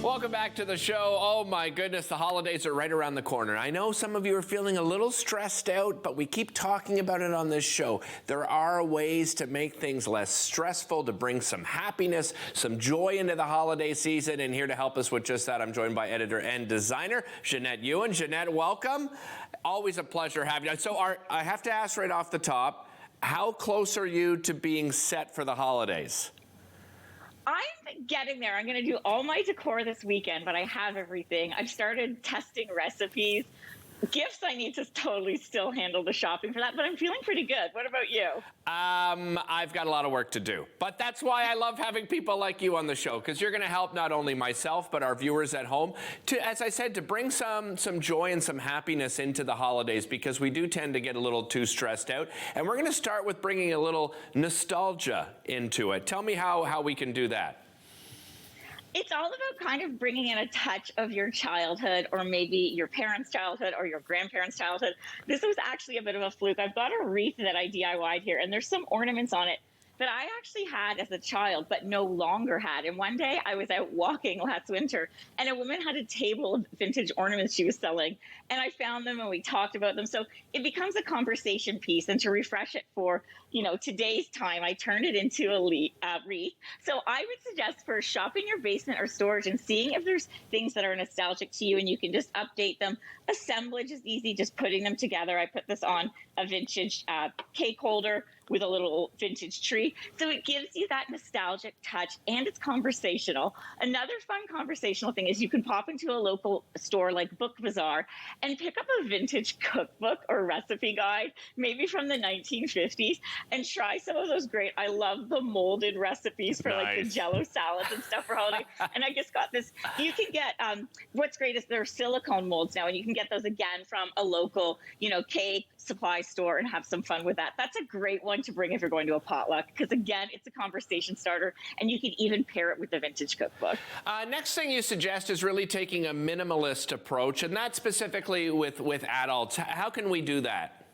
Welcome back to the show. Oh my goodness, the holidays are right around the corner. I know some of you are feeling a little stressed out, but we keep talking about it on this show. There are ways to make things less stressful, to bring some happiness, some joy into the holiday season. And here to help us with just that, I'm joined by editor and designer Janette Ewen. Janette, welcome. Always a pleasure having you. So I have to ask right off the top, how close are you to being set for the holidays? I'm getting there. I'm going to do all my decor this weekend, but I have everything. I've started testing recipes. Gifts, I need to totally still handle the shopping for that, but I'm feeling pretty good. What about you? I've got a lot of work to do, but that's why I love having people like you on the show, because you're going to help not only myself, but our viewers at home to, as I said, to bring some joy and some happiness into the holidays, because we do tend to get a little too stressed out. And we're going to start with bringing a little nostalgia into it. Tell me how we can do that. It's all about kind of bringing in a touch of your childhood, or maybe your parents' childhood or your grandparents' childhood. This was actually a bit of a fluke. I've got a wreath that I DIY'd here, and there's some ornaments on it that I actually had as a child, but no longer had. And one day I was out walking last winter, and a woman had a table of vintage ornaments she was selling, and I found them and we talked about them. So it becomes a conversation piece, and to refresh it for, today's time, I turned it into a wreath. So I would suggest for shopping your basement or storage and seeing if there's things that are nostalgic to you and you can just update them. Assemblage is easy, just putting them together. I put this on a vintage cake holder with a little vintage tree. So it gives you that nostalgic touch, and it's conversational. Another fun conversational thing is you can pop into a local store like Book Bazaar and pick up a vintage cookbook or recipe guide, maybe from the 1950s, and try some of those great, I love the molded recipes for like the Jello salads and stuff for holiday. And I just got this, you can get, what's great is there are silicone molds now, and you can get those again from a local, cake supply store and have some fun with that. That's a great one to bring if you're going to a potluck, because again, it's a conversation starter, and you can even pair it with the vintage cookbook. Next thing you suggest is really taking a minimalist approach, and that's specifically with adults. How can we do that?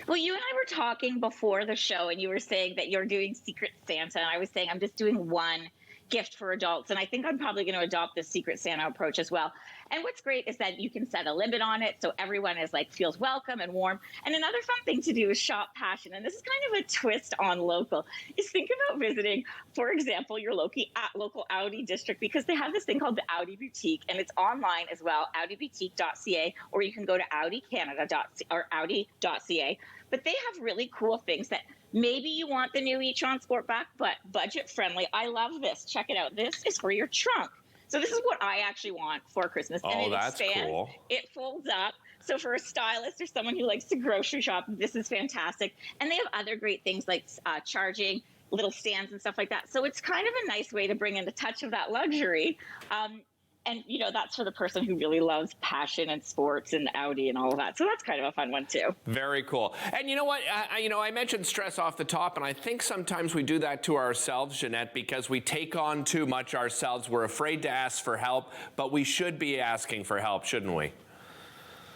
Well, you and I were talking before the show, and you were saying that you're doing Secret Santa, and I was saying I'm just doing one gift for adults. And I think I'm probably going to adopt the Secret Santa approach as well. And what's great is that you can set a limit on it, so everyone feels welcome and warm. And another fun thing to do is shop passion. And this is kind of a twist on local, is think about visiting, for example, your local Audi district, because they have this thing called the Audi Boutique, and it's online as well, audiboutique.ca, or you can go to audi.ca. But they have really cool things that maybe you want the new e-tron Sportback, but budget friendly. I love this. Check it out. This is for your trunk. So this is what I actually want for Christmas. Oh, and it that's expands, cool. It folds up. So for a stylist or someone who likes to grocery shop, this is fantastic. And they have other great things like charging, little stands and stuff like that. So it's kind of a nice way to bring in a touch of that luxury. And, that's for the person who really loves passion and sports and Audi and all of that. So that's kind of a fun one, too. Very cool. And you know what? I mentioned stress off the top, and I think sometimes we do that to ourselves, Janette, because we take on too much ourselves. We're afraid to ask for help, but we should be asking for help, shouldn't we?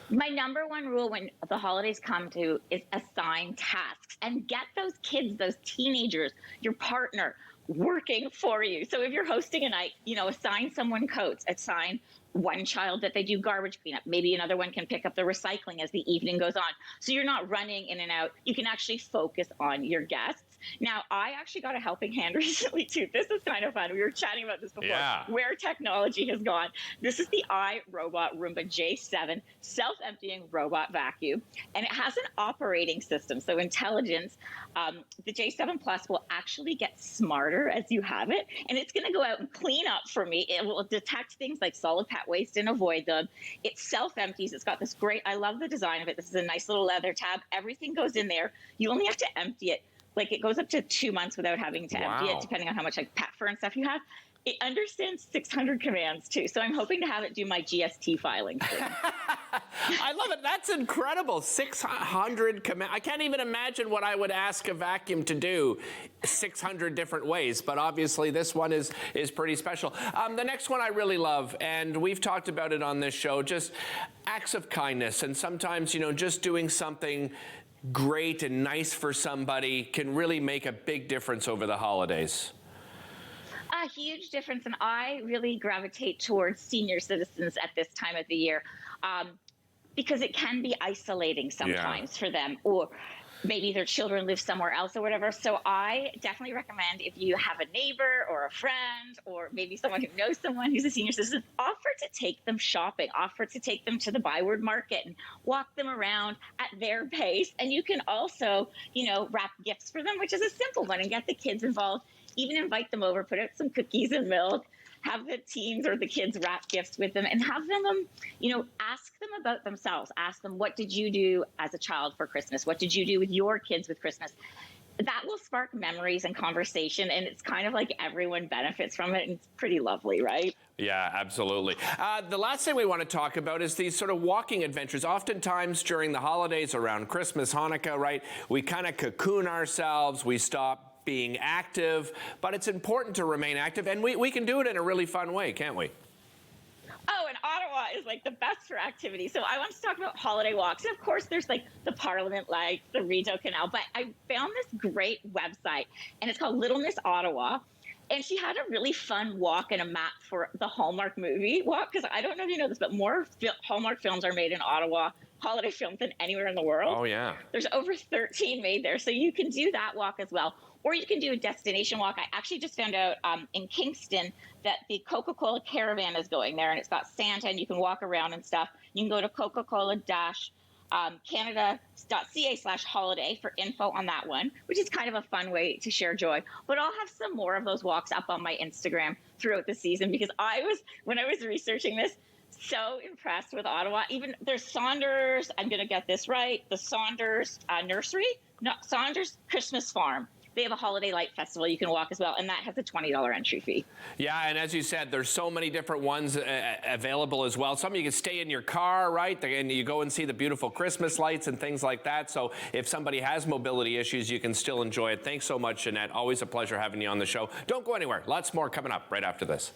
My number one rule when the holidays come to is assign tasks and get those kids, those teenagers, your partner, working for you. So if you're hosting a night, assign someone coats, assign one child that they do garbage cleanup. Maybe another one can pick up the recycling as the evening goes on. So you're not running in and out. You can actually focus on your guests. Now, I actually got a helping hand recently, too. This is kind of fun. We were chatting about this before, where technology has gone. This is the iRobot Roomba J7 self-emptying robot vacuum, and it has an operating system, so intelligence. The J7 Plus will actually get smarter as you have it, and it's going to go out and clean up for me. It will detect things like solid pet waste and avoid them. It self-empties. It's got this great, I love the design of it. This is a nice little leather tab. Everything goes in there. You only have to empty it. It goes up to 2 months without having to empty it, depending on how much pet fur and stuff you have. It understands 600 commands, too. So I'm hoping to have it do my GST filing soon. I love it. That's incredible. 600 commands. I can't even imagine what I would ask a vacuum to do 600 different ways. But obviously, this one is pretty special. The next one I really love, and we've talked about it on this show, just acts of kindness. And sometimes, just doing something great and nice for somebody can really make a big difference over the holidays. Yeah, huge difference. And I really gravitate towards senior citizens at this time of the year, because it can be isolating sometimes for them, or maybe their children live somewhere else or whatever. So I definitely recommend, if you have a neighbor or a friend, or maybe someone who knows someone who's a senior citizen, offer to take them shopping, offer to take them to the Byward Market and walk them around at their pace. And you can also, wrap gifts for them, which is a simple one, and get the kids involved. Even invite them over, put out some cookies and milk, have the teens or the kids wrap gifts with them, and have them, ask them about themselves. Ask them, what did you do as a child for Christmas? What did you do with your kids with Christmas? That will spark memories and conversation, and it's kind of like everyone benefits from it, and it's pretty lovely, right? Yeah, absolutely. The last thing we want to talk about is these sort of walking adventures. Oftentimes during the holidays, around Christmas, Hanukkah, right, we kind of cocoon ourselves, we stop being active, but it's important to remain active, and we can do it in a really fun way, can't we? Oh, and Ottawa is like the best for activity. So I want to talk about holiday walks. And of course, there's like the Parliament Lights, the Rideau Canal, but I found this great website, and it's called Little Miss Ottawa. And she had a really fun walk and a map for the Hallmark movie walk, because I don't know if you know this, but more Hallmark films are made in Ottawa, holiday films, than anywhere in the world. Oh, yeah. There's over 13 made there. So you can do that walk as well. Or you can do a destination walk. I actually just found out in Kingston that the Coca-Cola Caravan is going there, and it's got Santa, and you can walk around and stuff. You can go to coca-cola-canada.ca/holiday for info on that one, which is kind of a fun way to share joy. But I'll have some more of those walks up on my Instagram throughout the season, because when I was researching this, so impressed with Ottawa. Even there's Saunders, I'm going to get this right, the Saunders Saunders Christmas Farm. They have a holiday light festival you can walk as well, and that has a $20 entry fee. Yeah, and as you said, there's so many different ones available as well. Some you can stay in your car, right? And you go and see the beautiful Christmas lights and things like that. So if somebody has mobility issues, you can still enjoy it. Thanks so much, Janette. Always a pleasure having you on the show. Don't go anywhere. Lots more coming up right after this.